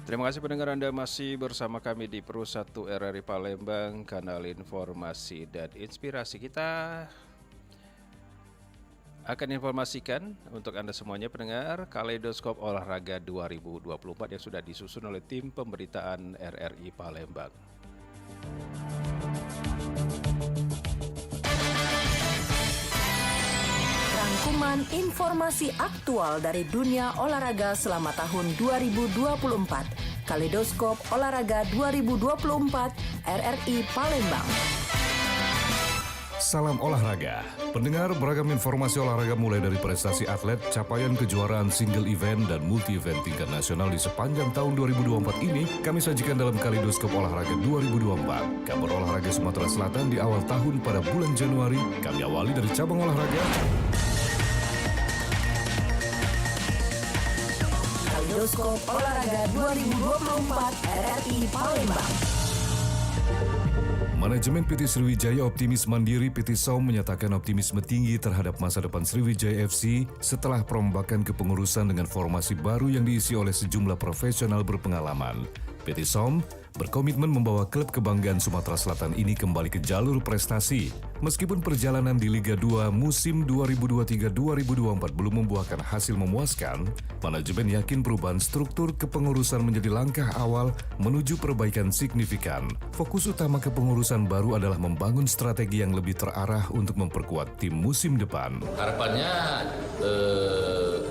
Terima kasih pendengar Anda masih bersama kami di Pro 1 RRI Palembang, kanal informasi dan inspirasi. Kita akan informasikan untuk Anda semuanya pendengar Kaleidoskop Olahraga 2024 yang sudah disusun oleh tim pemberitaan RRI Palembang. Rangkuman informasi aktual dari dunia olahraga selama tahun 2024. Kaleidoskop Olahraga 2024 RRI Palembang. Salam olahraga. Pendengar, beragam informasi olahraga mulai dari prestasi atlet, capaian kejuaraan single event dan multi event tingkat nasional di sepanjang tahun 2024 ini kami sajikan dalam Kaleidoskop Olahraga 2024. Kabar olahraga Sumatera Selatan di awal tahun pada bulan Januari kami awali dari cabang olahraga Kaleidoskop Olahraga 2024 RRI Palembang. Manajemen PT Sriwijaya optimis mandiri. PT Saum menyatakan optimisme tinggi terhadap masa depan Sriwijaya FC setelah perombakan kepengurusan dengan formasi baru yang diisi oleh sejumlah profesional berpengalaman. PT Saum berkomitmen membawa klub kebanggaan Sumatera Selatan ini kembali ke jalur prestasi. Meskipun perjalanan di Liga 2 musim 2023-2024 belum membuahkan hasil memuaskan, manajemen yakin perubahan struktur kepengurusan menjadi langkah awal menuju perbaikan signifikan. Fokus utama kepengurusan baru adalah membangun strategi yang lebih terarah untuk memperkuat tim musim depan. Harapannya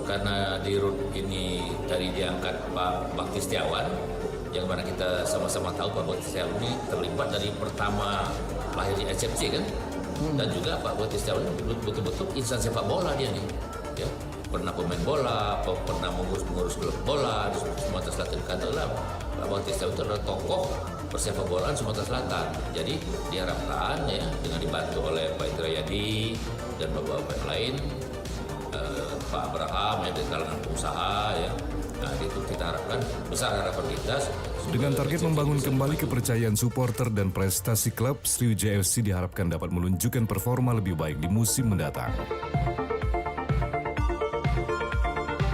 karena di RUT ini dari diangkat Pak Bakti Setiawan, yang mana kita sama-sama tahu Pak Bakti Setiawan ini terlibat dari pertama lahir di SFC kan, dan juga Pak Bakti Setiawan betul-betul insan sepak bola dia nih, ya pernah pemain bola, pernah mengurus klub bola di Sumatera Selatan. Katakanlah Pak Bakti Setiawan itu adalah tokoh persepak bolaan Sumatera Selatan. Jadi diharapkan ya dengan dibantu oleh Pak Indrayadi dan bapak-bapak lain, Pak Abraham ya dari kalangan pengusaha ya. Nah, itu kita harapkan, besar harapan kita. Dengan target membangun kembali kepercayaan supporter dan prestasi klub, Sriwijaya FC diharapkan dapat menunjukkan performa lebih baik di musim mendatang.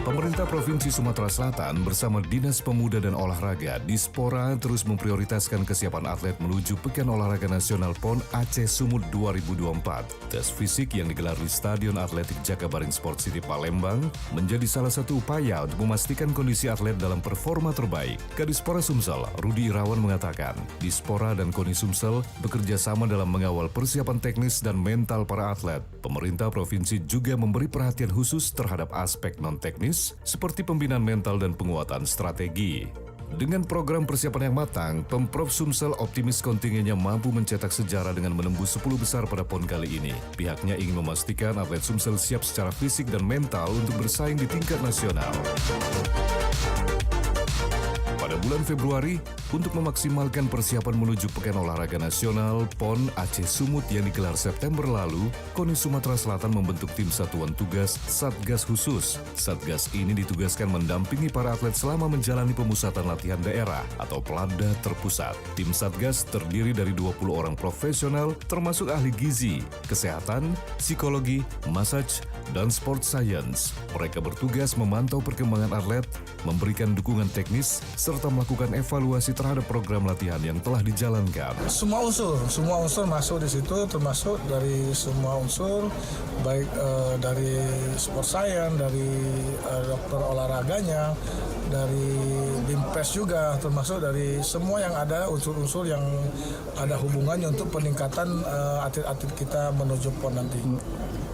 Pemerintah Provinsi Sumatera Selatan bersama Dinas Pemuda dan Olahraga Dispora terus memprioritaskan kesiapan atlet menuju Pekan Olahraga Nasional PON Aceh Sumut 2024. Tes fisik yang digelar di Stadion Atletik Jakabaring Sport City Palembang menjadi salah satu upaya untuk memastikan kondisi atlet dalam performa terbaik. Kadispora Sumsel, Rudi Irawan mengatakan, Dispora dan KONI Sumsel bekerja sama dalam mengawal persiapan teknis dan mental para atlet. Pemerintah Provinsi juga memberi perhatian khusus terhadap aspek non-teknis seperti pembinaan mental dan penguatan strategi. Dengan program persiapan yang matang, Pemprov Sumsel optimis kontingennya mampu mencetak sejarah dengan menembus 10 besar pada PON kali ini. Pihaknya ingin memastikan atlet Sumsel siap secara fisik dan mental untuk bersaing di tingkat nasional. Pada bulan Februari, untuk memaksimalkan persiapan menuju Pekan Olahraga Nasional PON Aceh Sumut yang digelar September lalu, KONI Sumatera Selatan membentuk tim satuan tugas Satgas Khusus. Satgas ini ditugaskan mendampingi para atlet selama menjalani pemusatan latihan daerah atau Pelada terpusat. Tim Satgas terdiri dari 20 orang profesional termasuk ahli gizi, kesehatan, psikologi, massage, dan sport science. Mereka bertugas memantau perkembangan atlet, memberikan dukungan teknis, serta melakukan evaluasi terhadap program latihan yang telah dijalankan. Semua unsur masuk di situ, termasuk dari semua unsur, baik dari sport science, dari dokter olahraganya, dari Dimpes juga, termasuk dari semua yang ada unsur-unsur yang ada hubungannya untuk peningkatan atlet-atlet kita menuju PON nanti.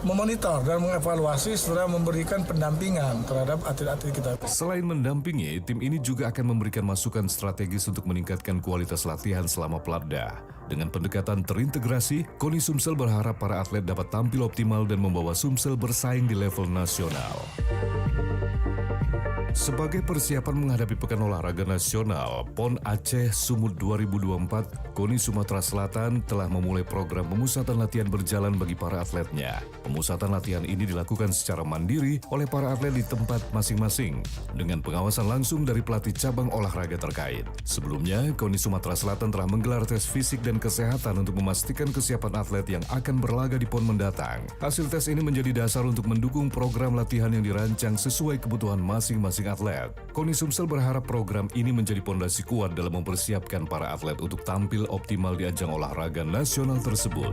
Memonitor dan mengevaluasi serta memberikan pendampingan terhadap atlet-atlet kita. Selain mendampingi, tim ini juga akan memberikan masukan strategis untuk meningkatkan kualitas latihan selama Pelada. Dengan pendekatan terintegrasi, KONI Sumsel berharap para atlet dapat tampil optimal dan membawa Sumsel bersaing di level nasional. Sebagai persiapan menghadapi Pekan Olahraga Nasional PON Aceh Sumut 2024, KONI Sumatera Selatan telah memulai program pemusatan latihan berjalan bagi para atletnya. Pemusatan latihan ini dilakukan secara mandiri oleh para atlet di tempat masing-masing, dengan pengawasan langsung dari pelatih cabang olahraga terkait. Sebelumnya, KONI Sumatera Selatan telah menggelar tes fisik dan kesehatan untuk memastikan kesiapan atlet yang akan berlaga di PON mendatang. Hasil tes ini menjadi dasar untuk mendukung program latihan yang dirancang sesuai kebutuhan masing-masing masing-masing atlet. KONI Sumsel berharap program ini menjadi pondasi kuat dalam mempersiapkan para atlet untuk tampil optimal di ajang olahraga nasional tersebut.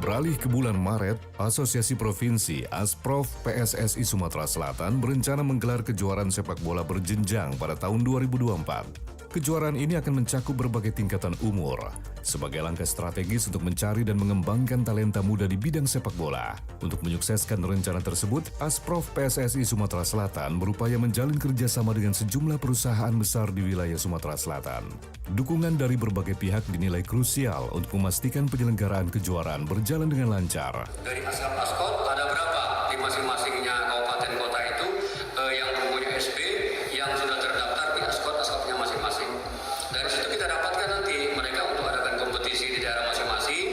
Beralih ke bulan Maret, Asosiasi Provinsi Asprof PSSI Sumatera Selatan berencana menggelar kejuaraan sepak bola berjenjang pada tahun 2024. Kejuaraan ini akan mencakup berbagai tingkatan umur, sebagai langkah strategis untuk mencari dan mengembangkan talenta muda di bidang sepak bola. Untuk menyukseskan rencana tersebut, Asprof PSSI Sumatera Selatan berupaya menjalin kerjasama dengan sejumlah perusahaan besar di wilayah Sumatera Selatan. Dukungan dari berbagai pihak dinilai krusial untuk memastikan penyelenggaraan kejuaraan berjalan dengan lancar. Dari Askot ada berapa di masing-masingnya kabupaten kota itu yang mempunyai SB yang sudah terdaftar di Askotnya masing-masing. Dari situ kita dapatkan nanti mereka untuk adakan kompetisi di daerah masing-masing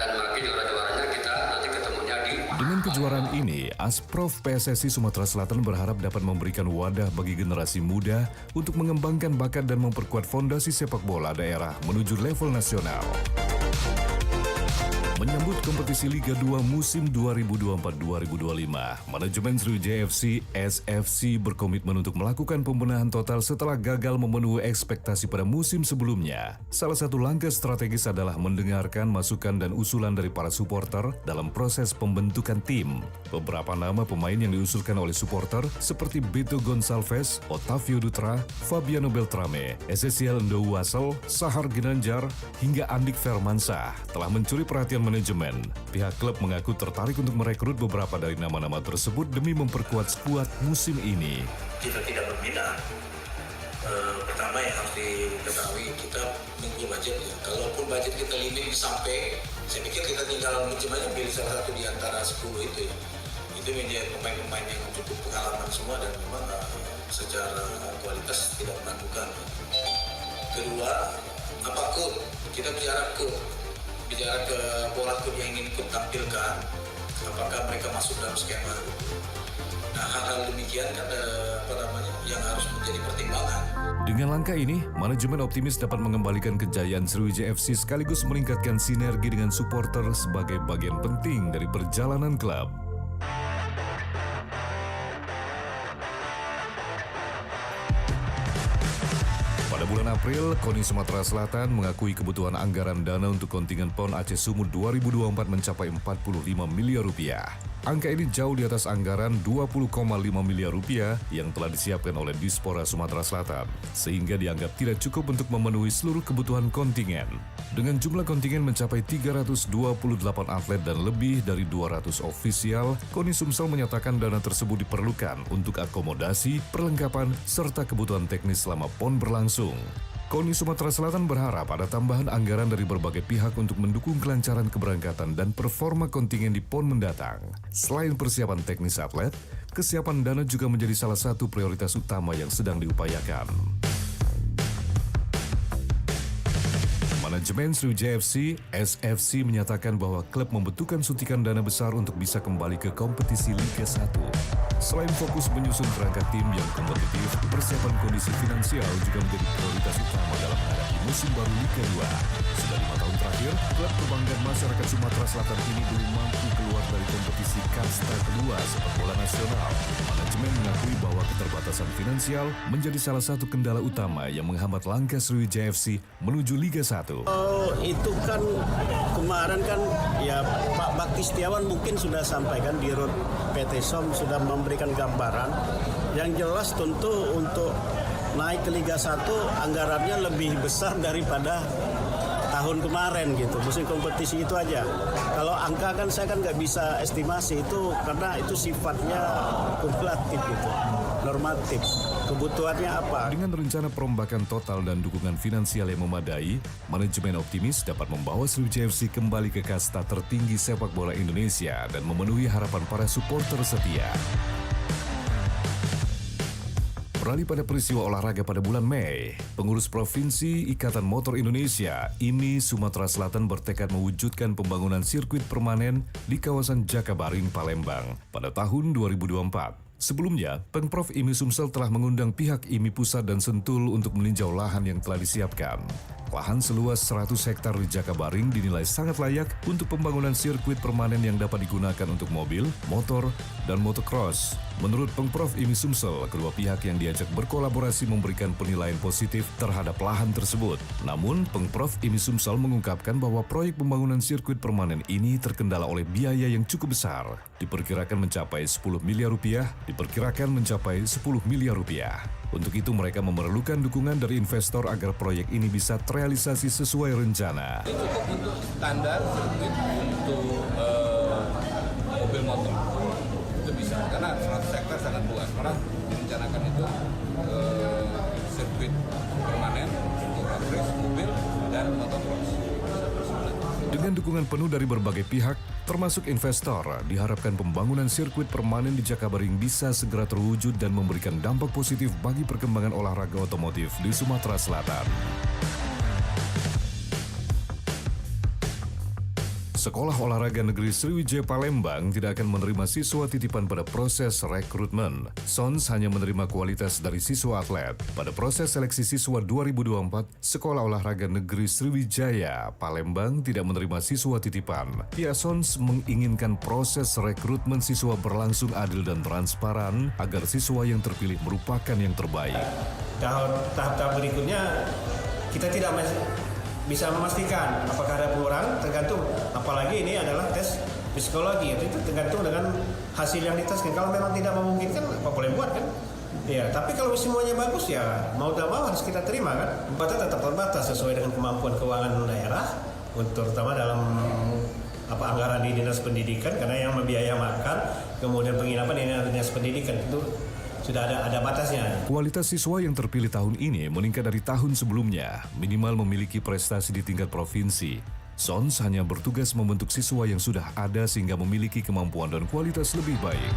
dan mereka juara-juaranya kita nanti ketemunya di. Dengan kejuaraan ini, Asprof PSSI Sumatera Selatan berharap dapat memberikan wadah bagi generasi muda untuk mengembangkan bakat dan memperkuat fondasi sepak bola daerah menuju level nasional. Menyambut kompetisi Liga 2 musim 2024-2025, manajemen Sriwijaya FC SFC berkomitmen untuk melakukan pembenahan total setelah gagal memenuhi ekspektasi pada musim sebelumnya. Salah satu langkah strategis adalah mendengarkan masukan dan usulan dari para supporter dalam proses pembentukan tim. Beberapa nama pemain yang diusulkan oleh supporter seperti Beto Gonçalves, Otavio Dutra, Fabiano Beltrame, Ezekiel Ndouwasel, Sahar Ginanjar, hingga Andik Firmansyah telah mencuri perhatian manajemen. Pihak klub mengaku tertarik untuk merekrut beberapa dari nama-nama tersebut demi memperkuat skuad musim ini. Kita tidak berminat. Pertama yang harus diketahui, kita memiliki budget ya. Kalaupun budget kita limit sampai, saya pikir kita tinggal aja pilih salah satu di antara 10 itu ya. Itu menjadi pemain-pemain yang cukup pengalaman semua dan memang secara kualitas tidak menangguhkan. Kedua, apa coach? Kita bicara ke bola klub yang ingin ikut tampilkan, apakah mereka masuk dalam skema. Nah, hal-hal demikian kan yang harus menjadi pertimbangan. Dengan langkah ini, manajemen optimis dapat mengembalikan kejayaan Sriwijaya FC sekaligus meningkatkan sinergi dengan supporter sebagai bagian penting dari perjalanan klub. Pada bulan April, KONI Sumatera Selatan mengakui kebutuhan anggaran dana untuk kontingen PON Aceh Sumut 2024 mencapai 45 miliar rupiah. Angka ini jauh di atas anggaran 20,5 miliar rupiah yang telah disiapkan oleh Dispora Sumatera Selatan, sehingga dianggap tidak cukup untuk memenuhi seluruh kebutuhan kontingen. Dengan jumlah kontingen mencapai 328 atlet dan lebih dari 200 ofisial, KONI Sumsel menyatakan dana tersebut diperlukan untuk akomodasi, perlengkapan, serta kebutuhan teknis selama PON berlangsung. KONI Sumatera Selatan berharap ada tambahan anggaran dari berbagai pihak untuk mendukung kelancaran keberangkatan dan performa kontingen di PON mendatang. Selain persiapan teknis atlet, kesiapan dana juga menjadi salah satu prioritas utama yang sedang diupayakan. Manajemen Sriwijaya FC SFC menyatakan bahwa klub membutuhkan suntikan dana besar untuk bisa kembali ke kompetisi Liga 1. Selain fokus menyusun kerangka tim yang kompetitif, persiapan kondisi finansial juga menjadi prioritas utama dalam menghadapi musim baru Liga 2. Sudah 5 tahun terakhir, klub kebanggaan masyarakat Sumatera Selatan ini belum mampu keluar dari kompetisi kasta kedua sepak bola nasional. Manajemen mengakui bahwa keterbatasan finansial menjadi salah satu kendala utama yang menghambat langkah Sriwijaya FC menuju Liga 1. Itu kan kemarin kan ya Pak Bakti Setiawan mungkin sudah sampaikan di Rut PT SOM sudah memberikan gambaran yang jelas tentu untuk naik ke Liga 1 anggarannya lebih besar daripada tahun kemarin gitu, musim kompetisi itu aja. Kalau angka kan saya kan nggak bisa estimasi itu karena itu sifatnya kumulatif gitu, normatif. Kebutuhannya apa? Dengan rencana perombakan total dan dukungan finansial yang memadai, manajemen optimis dapat membawa Sriwijaya FC kembali ke kasta tertinggi sepak bola Indonesia dan memenuhi harapan para supporter setia. Beralih pada peristiwa olahraga pada bulan Mei, pengurus Provinsi Ikatan Motor Indonesia, IMI Sumatera Selatan bertekad mewujudkan pembangunan sirkuit permanen di kawasan Jakabaring, Palembang pada tahun 2024. Sebelumnya, Pemprov IMI Sumsel telah mengundang pihak IMI Pusat dan Sentul untuk meninjau lahan yang telah disiapkan. Lahan seluas 100 hektar di Jakabaring dinilai sangat layak untuk pembangunan sirkuit permanen yang dapat digunakan untuk mobil, motor, dan motocross. Menurut Pemprov IMI Sumsel, kedua pihak yang diajak berkolaborasi memberikan penilaian positif terhadap lahan tersebut. Namun, Pemprov IMI Sumsel mengungkapkan bahwa proyek pembangunan sirkuit permanen ini terkendala oleh biaya yang cukup besar. Diperkirakan mencapai 10 miliar rupiah, Untuk itu, mereka memerlukan dukungan dari investor agar proyek ini bisa terrealisasi sesuai rencana. Ini cukup untuk standar sirkuit untuk mobil motor. Itu bisa, karena 100 hektar sangat luas. Malah direncanakan itu sirkuit permanen untuk road race, mobil, dan motocross. Dengan dukungan penuh dari berbagai pihak, termasuk investor, diharapkan pembangunan sirkuit permanen di Jakabaring bisa segera terwujud dan memberikan dampak positif bagi perkembangan olahraga otomotif di Sumatera Selatan. Sekolah Olahraga Negeri Sriwijaya Palembang tidak akan menerima siswa titipan pada proses rekrutmen. SONS hanya menerima kualitas dari siswa atlet. Pada proses seleksi siswa 2024, Sekolah Olahraga Negeri Sriwijaya Palembang tidak menerima siswa titipan. Pihak SONS menginginkan proses rekrutmen siswa berlangsung adil dan transparan agar siswa yang terpilih merupakan yang terbaik. Tahap-tahap berikutnya kita tidak bisa memastikan apakah ada pengurangan, tergantung, apalagi ini adalah tes psikologi, itu tergantung dengan hasil yang diteskan. Kalau memang tidak memungkinkan, apa boleh buat kan? Ya, tapi kalau semuanya bagus ya mau tak mau harus kita terima kan. Batas tetap terbatas sesuai dengan kemampuan keuangan daerah, terutama dalam anggaran di Dinas Pendidikan, karena yang membiayai makan, kemudian penginapan ini Dinas Pendidikan itu sudah ada batasnya. Kualitas siswa yang terpilih tahun ini meningkat dari tahun sebelumnya, minimal memiliki prestasi di tingkat provinsi. SONS hanya bertugas membentuk siswa yang sudah ada sehingga memiliki kemampuan dan kualitas lebih baik.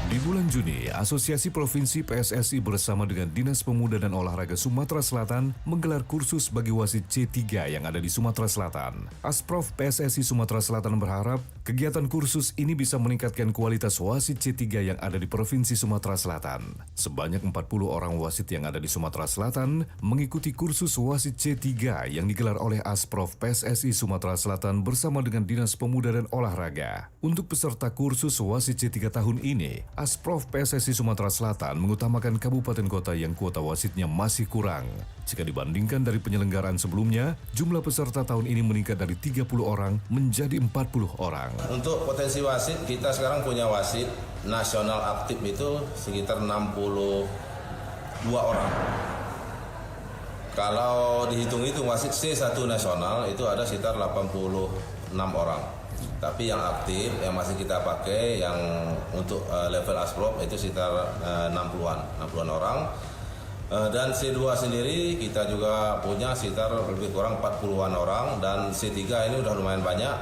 Di bulan Juni, Asosiasi Provinsi PSSI bersama dengan Dinas Pemuda dan Olahraga Sumatera Selatan menggelar kursus bagi wasit C3 yang ada di Sumatera Selatan. Asprof PSSI Sumatera Selatan berharap kegiatan kursus ini bisa meningkatkan kualitas wasit C3 yang ada di Provinsi Sumatera Selatan. Sebanyak 40 orang wasit yang ada di Sumatera Selatan mengikuti kursus wasit C3 yang digelar oleh Asprof PSSI Sumatera Selatan bersama dengan Dinas Pemuda dan Olahraga. Untuk peserta kursus wasit C3 tahun ini, Asprof PSSI Sumatera Selatan mengutamakan kabupaten kota yang kuota wasitnya masih kurang. Jika dibandingkan dari penyelenggaraan sebelumnya, jumlah peserta tahun ini meningkat dari 30 orang menjadi 40 orang. Untuk potensi wasit, kita sekarang punya wasit nasional aktif itu sekitar 62 orang. Kalau dihitung-hitung wasit C1 nasional itu ada sekitar 86 orang. Tapi yang aktif, yang masih kita pakai, yang untuk level Asprof itu sekitar 60-an orang. Dan C2 sendiri kita juga punya sekitar lebih kurang 40-an orang. Dan C3 ini udah lumayan banyak.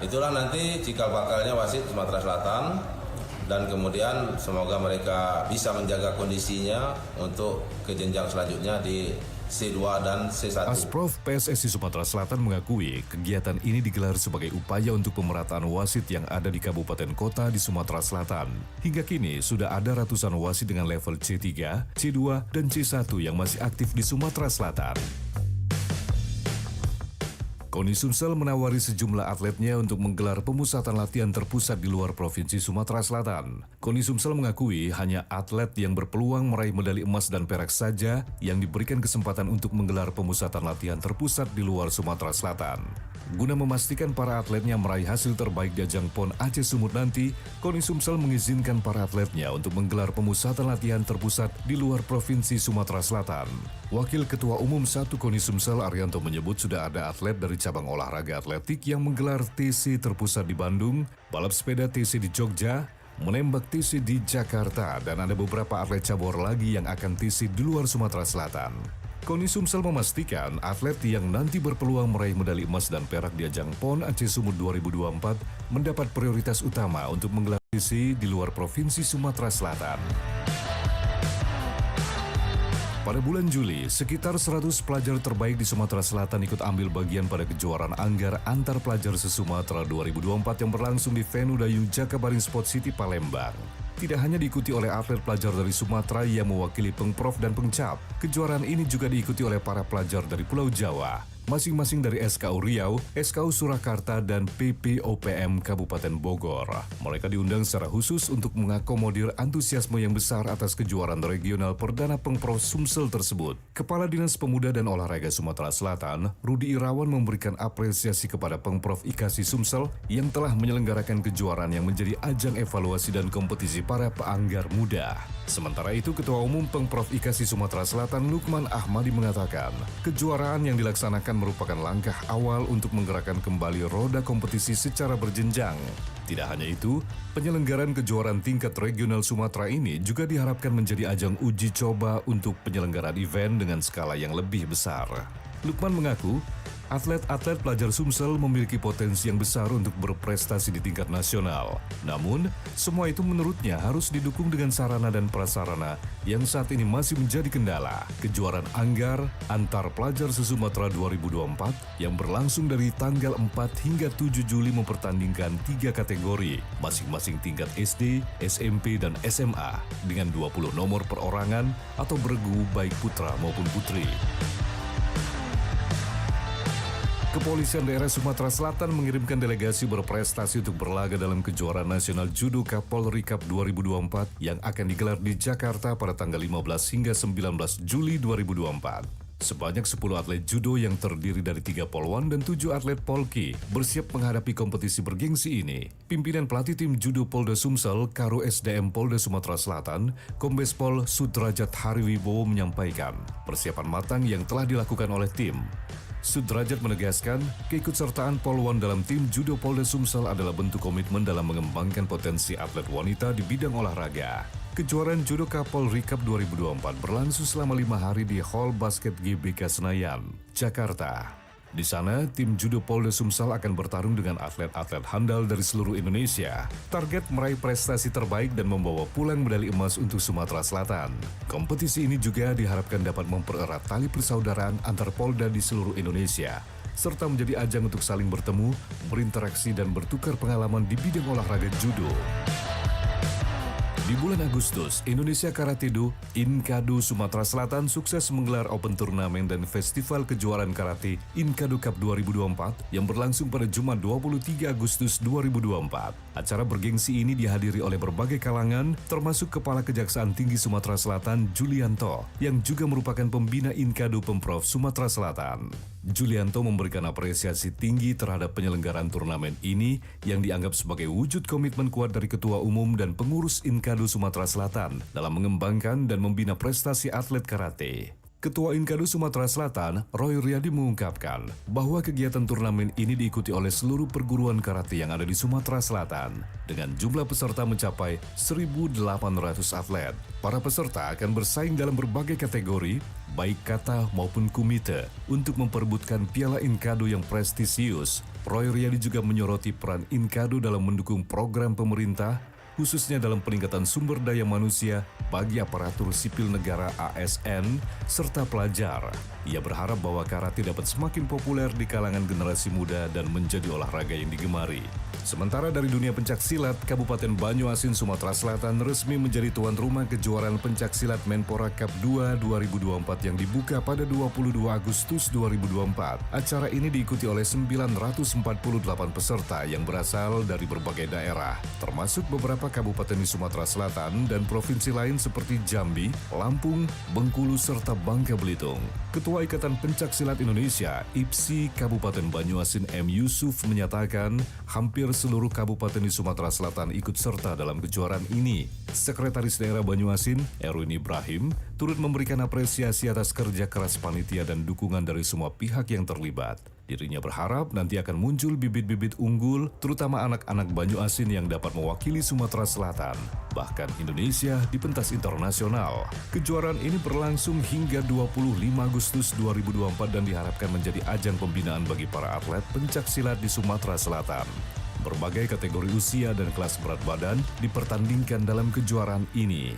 Itulah nanti cikal bakalnya wasit Sumatera Selatan. Dan kemudian semoga mereka bisa menjaga kondisinya untuk ke jenjang selanjutnya di C2 dan C1. Asprof PSSI Sumatera Selatan mengakui kegiatan ini digelar sebagai upaya untuk pemerataan wasit yang ada di kabupaten kota di Sumatera Selatan. Hingga kini sudah ada ratusan wasit dengan level C3, C2, dan C1 yang masih aktif di Sumatera Selatan. KONI Sumsel menawari sejumlah atletnya untuk menggelar pemusatan latihan terpusat di luar Provinsi Sumatera Selatan. KONI Sumsel mengakui hanya atlet yang berpeluang meraih medali emas dan perak saja yang diberikan kesempatan untuk menggelar pemusatan latihan terpusat di luar Sumatera Selatan. Guna memastikan para atletnya meraih hasil terbaik di ajang PON Aceh Sumut nanti, KONI Sumsel mengizinkan para atletnya untuk menggelar pemusatan latihan terpusat di luar Provinsi Sumatera Selatan. Wakil Ketua Umum 1 KONI Sumsel Arianto menyebut sudah ada atlet dari cabang olahraga atletik yang menggelar TC terpusat di Bandung, balap sepeda TC di Jogja, menembak TC di Jakarta, dan ada beberapa atlet cabur lagi yang akan TC di luar Sumatera Selatan. KONI Sumsel memastikan atlet yang nanti berpeluang meraih medali emas dan perak di ajang PON Aceh Sumut 2024 mendapat prioritas utama untuk menggelar TC di luar Provinsi Sumatera Selatan. Pada bulan Juli, sekitar 100 pelajar terbaik di Sumatera Selatan ikut ambil bagian pada kejuaraan Anggar Antar Pelajar Se-Sumatera 2024 yang berlangsung di Venue Dayung Jakabaring Sport City, Palembang. Tidak hanya diikuti oleh atlet pelajar dari Sumatera yang mewakili Pemprov dan Pemcap, kejuaraan ini juga diikuti oleh para pelajar dari Pulau Jawa. masing-masing dari SKU Riau, SKU Surakarta, dan PPOPM Kabupaten Bogor. Mereka diundang secara khusus untuk mengakomodir antusiasme yang besar atas kejuaraan regional perdana Pengprov Sumsel tersebut. Kepala Dinas Pemuda dan Olahraga Sumatera Selatan, Rudi Irawan, memberikan apresiasi kepada Pengprov IKASI Sumsel yang telah menyelenggarakan kejuaraan yang menjadi ajang evaluasi dan kompetisi para peanggar muda. Sementara itu, Ketua Umum Pengprov IKASI Sumatera Selatan, Lukman Ahmadi, mengatakan, kejuaraan yang dilaksanakan merupakan langkah awal untuk menggerakkan kembali roda kompetisi secara berjenjang. Tidak hanya itu, penyelenggaraan kejuaraan tingkat regional Sumatera ini juga diharapkan menjadi ajang uji coba untuk penyelenggaraan event dengan skala yang lebih besar. Lukman mengaku, atlet-atlet pelajar Sumsel memiliki potensi yang besar untuk berprestasi di tingkat nasional. Namun, semua itu menurutnya harus didukung dengan sarana dan prasarana yang saat ini masih menjadi kendala. Kejuaraan Anggar antar pelajar se-Sumatera 2024 yang berlangsung dari tanggal 4 hingga 7 Juli mempertandingkan 3 kategori, masing-masing tingkat SD, SMP, dan SMA dengan 20 nomor perorangan atau beregu baik putra maupun putri. Kepolisian daerah Sumatera Selatan mengirimkan delegasi berprestasi untuk berlaga dalam kejuaraan nasional Judo Kapolri Cup 2024 yang akan digelar di Jakarta pada tanggal 15 hingga 19 Juli 2024. Sebanyak 10 atlet judo yang terdiri dari 3 polwan dan 7 atlet polki bersiap menghadapi kompetisi bergengsi ini. Pimpinan pelatih tim judo Polda Sumsel, Karo SDM Polda Sumatera Selatan, Kombes Pol Sudrajat Hariwibowo menyampaikan persiapan matang yang telah dilakukan oleh tim. Sudrajat menegaskan, keikutsertaan polwan dalam tim judo Polda Sumsel adalah bentuk komitmen dalam mengembangkan potensi atlet wanita di bidang olahraga. Kejuaraan Judo Kapolri Cup 2024 berlangsung selama 5 hari di Hall Basket GBK Senayan, Jakarta. Di sana, tim judo Polda Sumsel akan bertarung dengan atlet-atlet handal dari seluruh Indonesia. Target meraih prestasi terbaik dan membawa pulang medali emas untuk Sumatera Selatan. Kompetisi ini juga diharapkan dapat mempererat tali persaudaraan antar Polda di seluruh Indonesia, serta menjadi ajang untuk saling bertemu, berinteraksi, dan bertukar pengalaman di bidang olahraga judo. Di bulan Agustus, Indonesia Karate Do Inkado Sumatera Selatan sukses menggelar Open Turnamen dan Festival Kejuaraan Karate Inkado Cup 2024 yang berlangsung pada Jumat 23 Agustus 2024. Acara bergengsi ini dihadiri oleh berbagai kalangan, termasuk Kepala Kejaksaan Tinggi Sumatera Selatan Julianto, yang juga merupakan pembina Inkado Pemprov Sumatera Selatan. Julianto memberikan apresiasi tinggi terhadap penyelenggaraan turnamen ini yang dianggap sebagai wujud komitmen kuat dari Ketua Umum dan pengurus Inkado Sumatera Selatan dalam mengembangkan dan membina prestasi atlet karate. Ketua Inkado Sumatera Selatan, Roy Riyadi, mengungkapkan bahwa kegiatan turnamen ini diikuti oleh seluruh perguruan karate yang ada di Sumatera Selatan dengan jumlah peserta mencapai 1.800 atlet. Para peserta akan bersaing dalam berbagai kategori, baik kata maupun kumite, untuk memperebutkan piala Inkado yang prestisius. Roy Riyadi juga menyoroti peran Inkado dalam mendukung program pemerintah, khususnya dalam peningkatan sumber daya manusia bagi aparatur sipil negara ASN serta pelajar. Ia berharap bahwa karate dapat semakin populer di kalangan generasi muda dan menjadi olahraga yang digemari. Sementara dari dunia pencaksilat, Kabupaten Banyuasin, Sumatera Selatan resmi menjadi tuan rumah kejuaraan pencaksilat Menpora Cup 2 2024 yang dibuka pada 22 Agustus 2024. Acara ini diikuti oleh 948 peserta yang berasal dari berbagai daerah, termasuk beberapa kabupaten di Sumatera Selatan dan provinsi lain seperti Jambi, Lampung, Bengkulu, serta Bangka Belitung. Ketua Ikatan Pencaksilat Indonesia, IPSI Kabupaten Banyuasin, M. Yusuf, menyatakan hampir seluruh kabupaten di Sumatera Selatan ikut serta dalam kejuaraan ini. Sekretaris Daerah Banyuasin, Erwin Ibrahim, turut memberikan apresiasi atas kerja keras panitia dan dukungan dari semua pihak yang terlibat. Dirinya berharap nanti akan muncul bibit-bibit unggul, terutama anak-anak Banyuasin yang dapat mewakili Sumatera Selatan, bahkan Indonesia di pentas internasional. Kejuaraan ini berlangsung hingga 25 Agustus 2024 dan diharapkan menjadi ajang pembinaan bagi para atlet pencaksilat di Sumatera Selatan. Berbagai kategori usia dan kelas berat badan dipertandingkan dalam kejuaraan ini.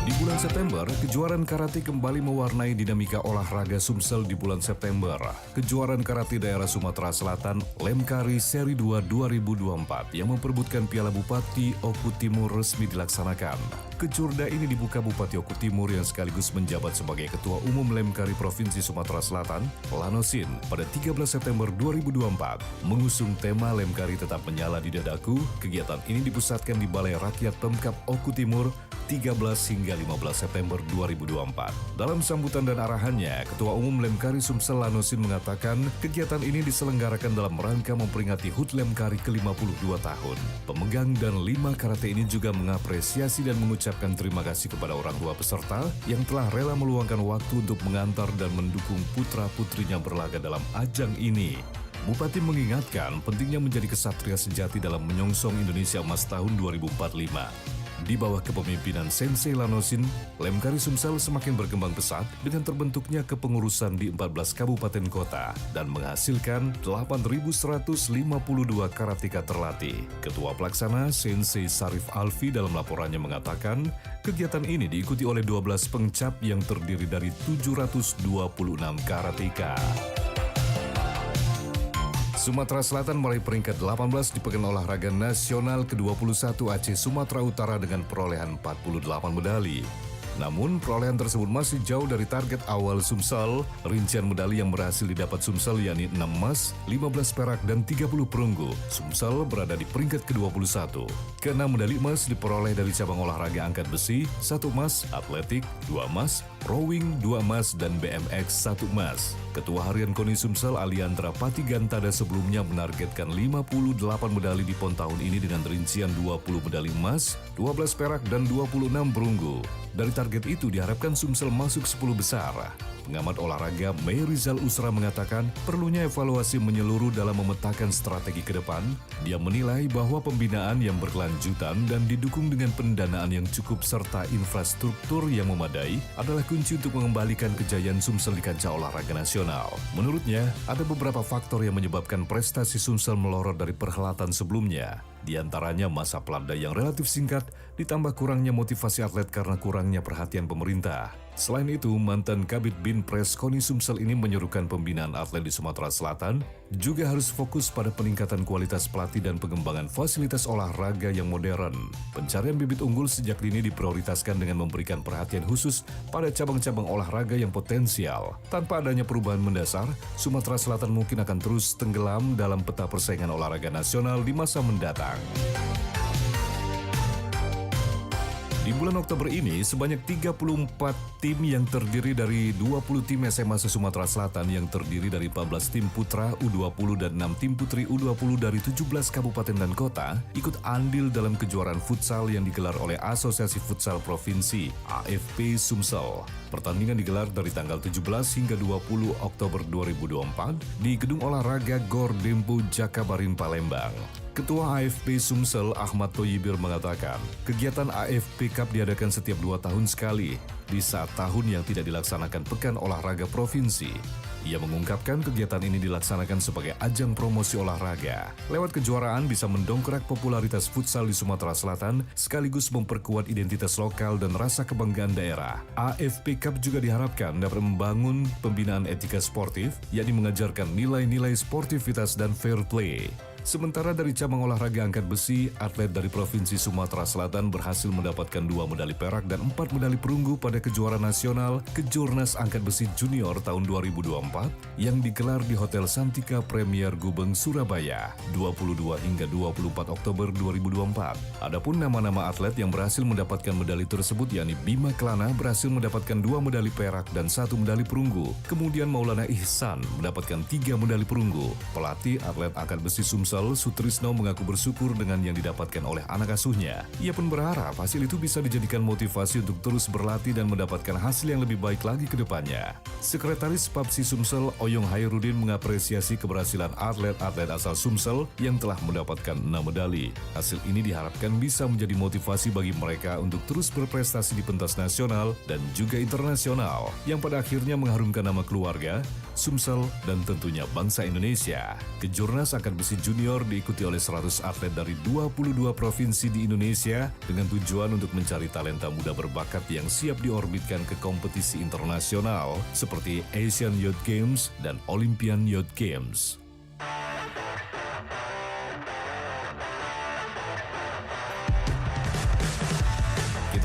Di bulan September, kejuaraan karate kembali mewarnai dinamika olahraga Sumsel di bulan September. Kejuaraan karate daerah Sumatera Selatan Lemkari Seri 2 2024 yang memperebutkan Piala Bupati Oku Timur resmi dilaksanakan. Kejurda ini dibuka Bupati Oku Timur yang sekaligus menjabat sebagai Ketua Umum Lemkari Provinsi Sumatera Selatan, Lanosin, pada 13 September 2024. Mengusung tema Lemkari Tetap Menyala di Dadaku, kegiatan ini dipusatkan di Balai Rakyat Pemkab Oku Timur 13 hingga 15 September 2024. Dalam sambutan dan arahannya, Ketua Umum Lemkari Sumsel Lanosin mengatakan kegiatan ini diselenggarakan dalam rangka memperingati HUT Lemkari ke-52 tahun. Pemegang dan 5 karate ini juga mengapresiasi dan mengucapkan terima kasih kepada orang tua peserta yang telah rela meluangkan waktu untuk mengantar dan mendukung putra-putrinya berlaga dalam ajang ini. Bupati mengingatkan pentingnya menjadi kesatria sejati dalam menyongsong Indonesia Emas tahun 2045. Di bawah kepemimpinan Sensei Lanosin, Lemkari Sumsel semakin berkembang pesat dengan terbentuknya kepengurusan di 14 kabupaten kota dan menghasilkan 8.152 karateka terlatih. Ketua Pelaksana Sensei Sarif Alfi dalam laporannya mengatakan, kegiatan ini diikuti oleh 12 pengcap yang terdiri dari 726 karateka. Sumatera Selatan meraih peringkat 18 di Pekan Olahraga Nasional ke-21 Aceh Sumatera Utara dengan perolehan 48 medali. Namun, perolehan tersebut masih jauh dari target awal Sumsel. Rincian medali yang berhasil didapat Sumsel yakni 6 emas, 15 perak, dan 30 perunggu. Sumsel berada di peringkat ke-21. Ke-6 medali emas diperoleh dari cabang olahraga angkat besi, 1 emas, atletik, 2 emas, rowing, 2 emas, dan BMX 1 emas. Ketua Harian KONI Sumsel Aliandra Patigantada sebelumnya menargetkan 58 medali di PON tahun ini dengan rincian 20 medali emas, 12 perak, dan 26 perunggu. Dari target itu diharapkan Sumsel masuk 10 besar. Pengamat olahraga May Rizal Usra mengatakan perlunya evaluasi menyeluruh dalam memetakan strategi ke depan. Dia menilai bahwa pembinaan yang berkelanjutan dan didukung dengan pendanaan yang cukup serta infrastruktur yang memadai adalah kunci untuk mengembalikan kejayaan Sumsel di kancah olahraga nasional. Menurutnya, ada beberapa faktor yang menyebabkan prestasi Sumsel melorot dari perhelatan sebelumnya. Di antaranya masa pelandai yang relatif singkat, ditambah kurangnya motivasi atlet karena kurangnya perhatian pemerintah. Selain itu, mantan Kabid Binpres KONI Sumsel ini menyuruhkan pembinaan atlet di Sumatera Selatan juga harus fokus pada peningkatan kualitas pelatih dan pengembangan fasilitas olahraga yang modern. Pencarian bibit unggul sejak dini diprioritaskan dengan memberikan perhatian khusus pada cabang-cabang olahraga yang potensial. Tanpa adanya perubahan mendasar, Sumatera Selatan mungkin akan terus tenggelam dalam peta persaingan olahraga nasional di masa mendatang. Di bulan Oktober ini, sebanyak 34 tim yang terdiri dari 20 tim SMA se-Sumatera Selatan yang terdiri dari 14 tim putra U20 dan 6 tim putri U20 dari 17 kabupaten dan kota ikut andil dalam kejuaraan futsal yang digelar oleh Asosiasi Futsal Provinsi AFP Sumsel. Pertandingan digelar dari tanggal 17 hingga 20 Oktober 2024 di Gedung Olahraga Gor Dempo Jakabaring, Palembang. Ketua AFP Sumsel Ahmad Thoyibir mengatakan, kegiatan AFP Cup diadakan setiap 2 tahun sekali di saat tahun yang tidak dilaksanakan Pekan Olahraga Provinsi. Ia mengungkapkan kegiatan ini dilaksanakan sebagai ajang promosi olahraga. Lewat kejuaraan bisa mendongkrak popularitas futsal di Sumatera Selatan sekaligus memperkuat identitas lokal dan rasa kebanggaan daerah. AFP Cup juga diharapkan dapat membangun pembinaan etika sportif, yakni mengajarkan nilai-nilai sportivitas dan fair play. Sementara dari cabang olahraga angkat besi, atlet dari Provinsi Sumatera Selatan berhasil mendapatkan 2 medali perak dan 4 medali perunggu pada kejuaraan nasional Kejurnas Angkat Besi Junior tahun 2024 yang digelar di Hotel Santika Premier Gubeng, Surabaya, 22 hingga 24 Oktober 2024. Adapun nama-nama atlet yang berhasil mendapatkan medali tersebut yakni Bima Klana berhasil mendapatkan 2 medali perak dan 1 medali perunggu. Kemudian Maulana Ihsan mendapatkan 3 medali perunggu. Pelatih atlet angkat besi Sumsel Sutrisno mengaku bersyukur dengan yang didapatkan oleh anak asuhnya. Ia pun berharap hasil itu bisa dijadikan motivasi untuk terus berlatih dan mendapatkan hasil yang lebih baik lagi ke depannya. Sekretaris PAPSI Sumsel Oyong Hairudin mengapresiasi keberhasilan atlet-atlet asal Sumsel yang telah mendapatkan 6 medali. Hasil ini diharapkan bisa menjadi motivasi bagi mereka untuk terus berprestasi di pentas nasional dan juga internasional, yang pada akhirnya mengharumkan nama keluarga, Sumsel, dan tentunya bangsa Indonesia. Kejurnas Angkat Besi Junior diikuti oleh 100 atlet dari 22 provinsi di Indonesia dengan tujuan untuk mencari talenta muda berbakat yang siap diorbitkan ke kompetisi internasional seperti Asian Youth Games dan Olympian Youth Games.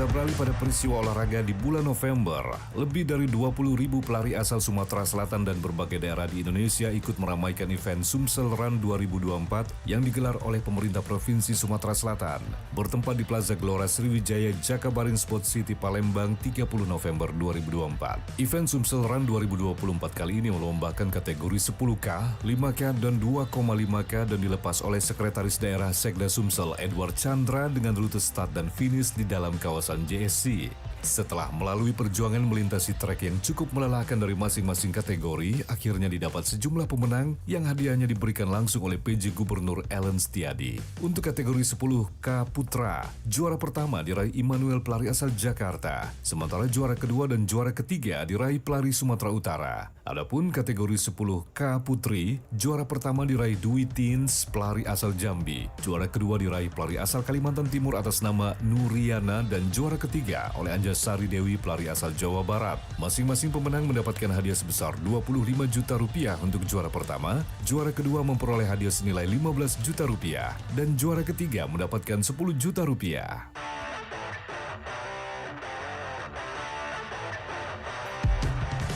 Kita Kita beralih pada peristiwa olahraga di bulan November. Lebih dari 20.000 pelari asal Sumatera Selatan dan berbagai daerah di Indonesia ikut meramaikan event Sumsel Run 2024 yang digelar oleh pemerintah Provinsi Sumatera Selatan. Bertempat di Plaza Gelora Sriwijaya Jakabaring Sport City Palembang 30 November 2024. Event Sumsel Run 2024 kali ini melombakan kategori 10K, 5K, dan 2,5K dan dilepas oleh Sekretaris Daerah Sekda Sumsel Edward Chandra dengan rute start dan finish di dalam kawasan JSC. Setelah melalui perjuangan melintasi trek yang cukup melelahkan dari masing-masing kategori, akhirnya didapat sejumlah pemenang yang hadiahnya diberikan langsung oleh PJ Gubernur Ellen Setiadi. Untuk kategori 10K Putra, juara pertama diraih Immanuel pelari asal Jakarta, sementara juara kedua dan juara ketiga diraih pelari Sumatera Utara. Adapun kategori 10K Putri, juara pertama diraih Dwi Teens pelari asal Jambi, juara kedua diraih pelari asal Kalimantan Timur atas nama Nuriana, dan juara ketiga oleh Sari Dewi pelari asal Jawa Barat. Masing-masing pemenang mendapatkan hadiah sebesar 25 juta rupiah untuk juara pertama, juara kedua memperoleh hadiah senilai 15 juta rupiah, dan juara ketiga mendapatkan 10 juta rupiah.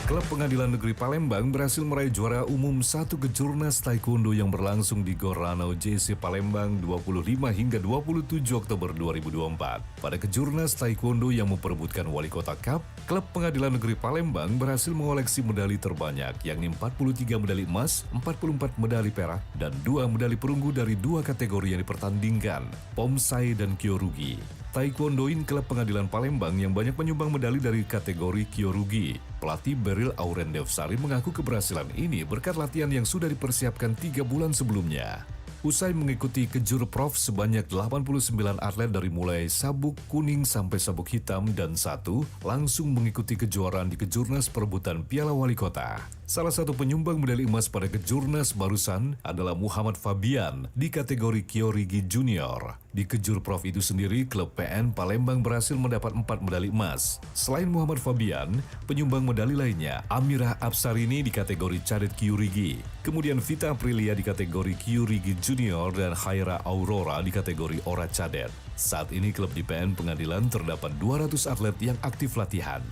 Klub Pengadilan Negeri Palembang berhasil meraih juara umum 1 Kejurnas Taekwondo yang berlangsung di Gor Ranau JC Palembang 25 hingga 27 Oktober 2024. Pada Kejurnas Taekwondo yang memperebutkan Wali Kota Cup, Klub Pengadilan Negeri Palembang berhasil mengoleksi medali terbanyak, yakni 43 medali emas, 44 medali perak, dan 2 medali perunggu dari 2 kategori yang dipertandingkan, Pomsai dan Kyorugi. Taekwondoin Klub Pengadilan Palembang yang banyak menyumbang medali dari kategori Kyorugi. Pelatih Beril Aurendevsari mengaku keberhasilan ini berkat latihan yang sudah dipersiapkan 3 bulan sebelumnya. Usai mengikuti Kejur Prof sebanyak 89 atlet dari mulai sabuk kuning sampai sabuk hitam dan 1 langsung mengikuti kejuaraan di Kejurnas perebutan Piala Wali Kota. Salah satu penyumbang medali emas pada Kejurnas barusan adalah Muhammad Fabian di kategori Kyorigi Junior. Di Kejur Prof itu sendiri, klub PN Palembang berhasil mendapat 4 medali emas. Selain Muhammad Fabian, penyumbang medali lainnya Amirah Absarini di kategori Cadet Kyorigi, kemudian Vita Aprilia di kategori Kyorigi Junior, dan Khaira Aurora di kategori Ora Cadet. Saat ini klub di PN Pengadilan terdapat 200 atlet yang aktif latihan.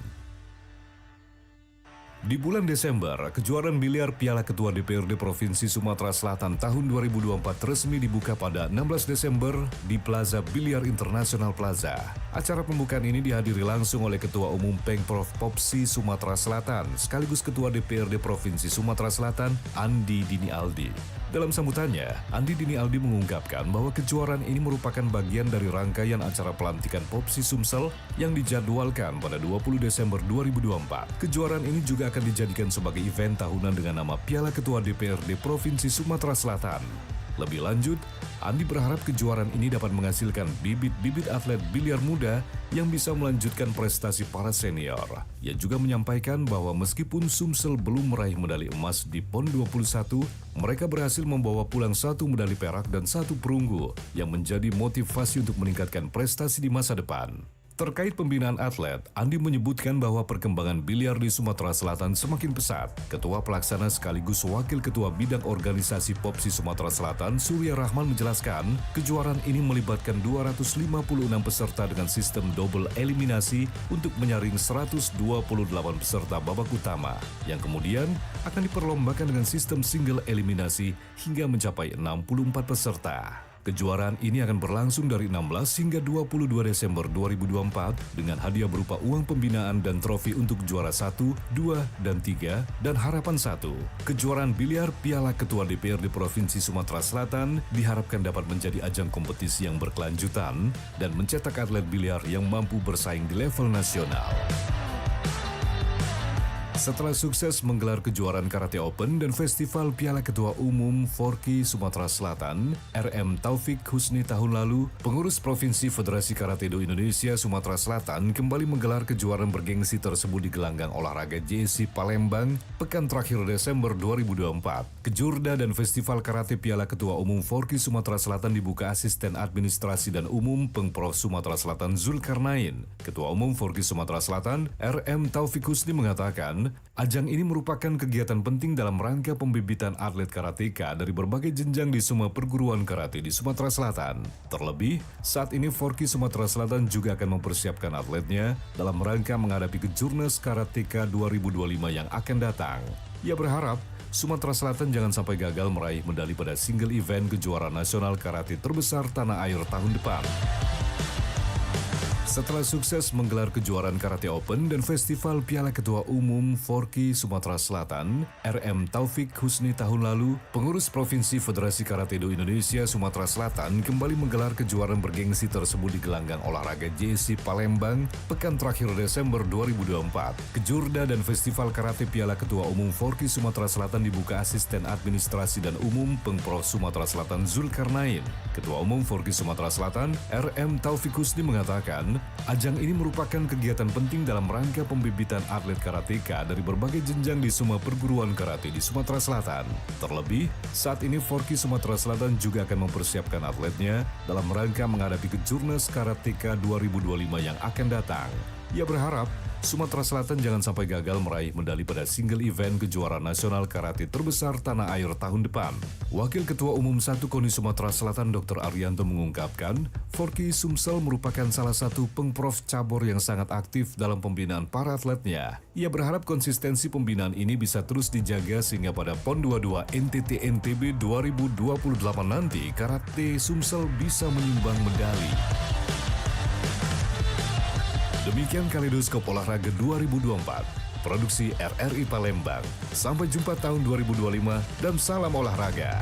Di bulan Desember, kejuaraan biliar Piala Ketua DPRD Provinsi Sumatera Selatan tahun 2024 resmi dibuka pada 16 Desember di Plaza Biliar Internasional Plaza. Acara pembukaan ini dihadiri langsung oleh Ketua Umum Pengprov Popsi Sumatera Selatan, sekaligus Ketua DPRD Provinsi Sumatera Selatan, Andi Dini Aldi. Dalam sambutannya, Andi Dini Aldi mengungkapkan bahwa kejuaraan ini merupakan bagian dari rangkaian acara pelantikan Popsi Sumsel yang dijadwalkan pada 20 Desember 2024. Kejuaraan ini juga akan dijadikan sebagai event tahunan dengan nama Piala Ketua DPRD Provinsi Sumatera Selatan. Lebih lanjut, Andi berharap kejuaraan ini dapat menghasilkan bibit-bibit atlet biliar muda yang bisa melanjutkan prestasi para senior. Ia juga menyampaikan bahwa meskipun Sumsel belum meraih medali emas di PON 21, mereka berhasil membawa pulang 1 medali perak dan 1 perunggu yang menjadi motivasi untuk meningkatkan prestasi di masa depan. Terkait pembinaan atlet, Andi menyebutkan bahwa perkembangan biliar di Sumatera Selatan semakin pesat. Ketua Pelaksana sekaligus Wakil Ketua Bidang Organisasi Popsi Sumatera Selatan, Surya Rahman menjelaskan, kejuaraan ini melibatkan 256 peserta dengan sistem double eliminasi untuk menyaring 128 peserta babak utama, yang kemudian akan diperlombakan dengan sistem single eliminasi hingga mencapai 64 peserta. Kejuaraan ini akan berlangsung dari 16 hingga 22 Desember 2024 dengan hadiah berupa uang pembinaan dan trofi untuk juara 1, 2, dan 3, dan harapan 1. Kejuaraan biliar Piala Ketua DPRD Provinsi Sumatera Selatan diharapkan dapat menjadi ajang kompetisi yang berkelanjutan dan mencetak atlet biliar yang mampu bersaing di level nasional. Setelah sukses menggelar kejuaraan Karate Open dan Festival Piala Ketua Umum Forki Sumatera Selatan, RM Taufik Husni tahun lalu, pengurus Provinsi Federasi Karate-Do Indonesia Sumatera Selatan kembali menggelar kejuaraan bergengsi tersebut di gelanggang olahraga JSC Palembang pekan terakhir Desember 2024. Kejurda dan Festival Karate Piala Ketua Umum Forki Sumatera Selatan dibuka Asisten Administrasi dan Umum Pengprov Sumatera Selatan Zulkarnain. Ketua Umum Forki Sumatera Selatan, RM Taufik Husni mengatakan, ajang ini merupakan kegiatan penting dalam rangka pembibitan atlet karateka dari berbagai jenjang di semua perguruan karate di Sumatera Selatan. Terlebih, saat ini Forky Sumatera Selatan juga akan mempersiapkan atletnya dalam rangka menghadapi Kejurnas Karateka 2025 yang akan datang. Ia berharap Sumatera Selatan jangan sampai gagal meraih medali pada single event kejuaraan nasional karate terbesar tanah air tahun depan. Setelah sukses menggelar kejuaraan Karate Open dan Festival Piala Ketua Umum Forky Sumatera Selatan, RM Taufik Husni tahun lalu, pengurus Provinsi Federasi Karate-Do Indonesia Sumatera Selatan kembali menggelar kejuaraan bergengsi tersebut di gelanggang olahraga JSC Palembang pekan terakhir Desember 2024. Kejurda dan Festival Karate Piala Ketua Umum Forky Sumatera Selatan dibuka Asisten Administrasi dan Umum Pengprov Sumatera Selatan Zulkarnain. Ketua Umum Forky Sumatera Selatan, RM Taufik Husni mengatakan, ajang ini merupakan kegiatan penting dalam rangka pembibitan atlet karateka dari berbagai jenjang di semua perguruan karate di Sumatera Selatan. Terlebih, saat ini Forky Sumatera Selatan juga akan mempersiapkan atletnya dalam rangka menghadapi Kejurnas Karateka 2025 yang akan datang. Ia berharap Sumatera Selatan jangan sampai gagal meraih medali pada single event kejuaraan nasional karate terbesar tanah air tahun depan. Wakil Ketua Umum 1 KONI Sumatera Selatan Dr. Arianto mengungkapkan, Forky Sumsel merupakan salah satu pengprov cabur yang sangat aktif dalam pembinaan para atletnya. Ia berharap konsistensi pembinaan ini bisa terus dijaga sehingga pada PON 22 NTT NTB 2028 nanti Karate Sumsel bisa menyumbang medali. Demikian Kaleidoskop Olahraga 2024, produksi RRI Palembang. Sampai jumpa tahun 2025 dan salam olahraga.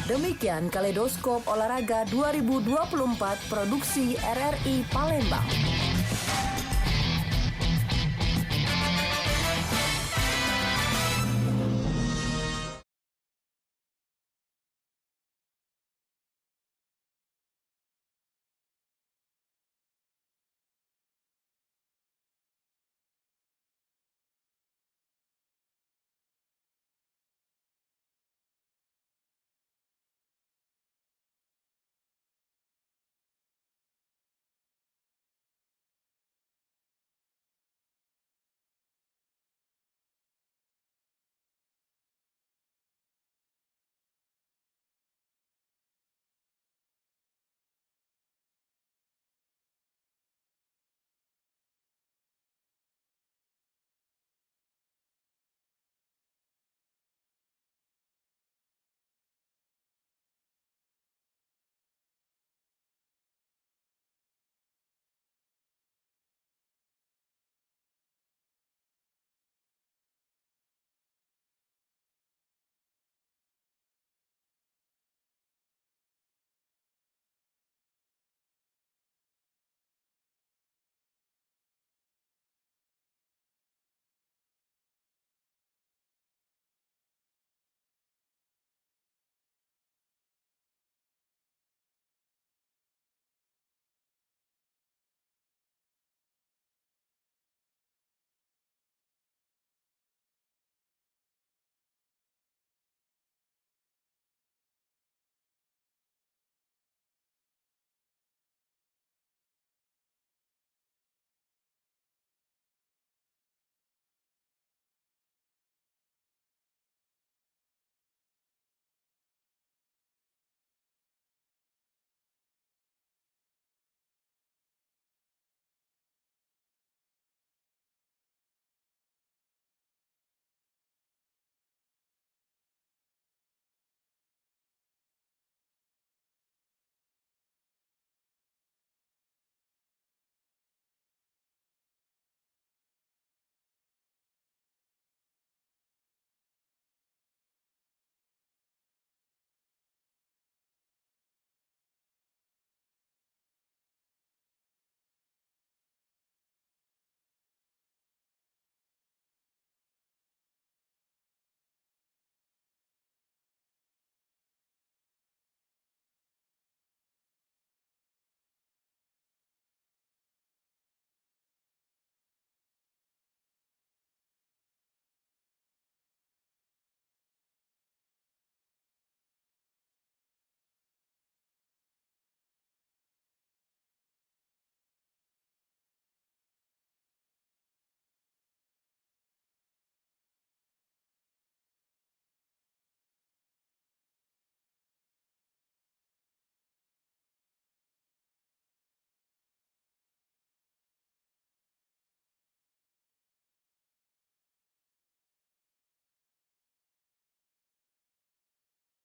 Demikian Kaleidoskop Olahraga 2024, produksi RRI Palembang.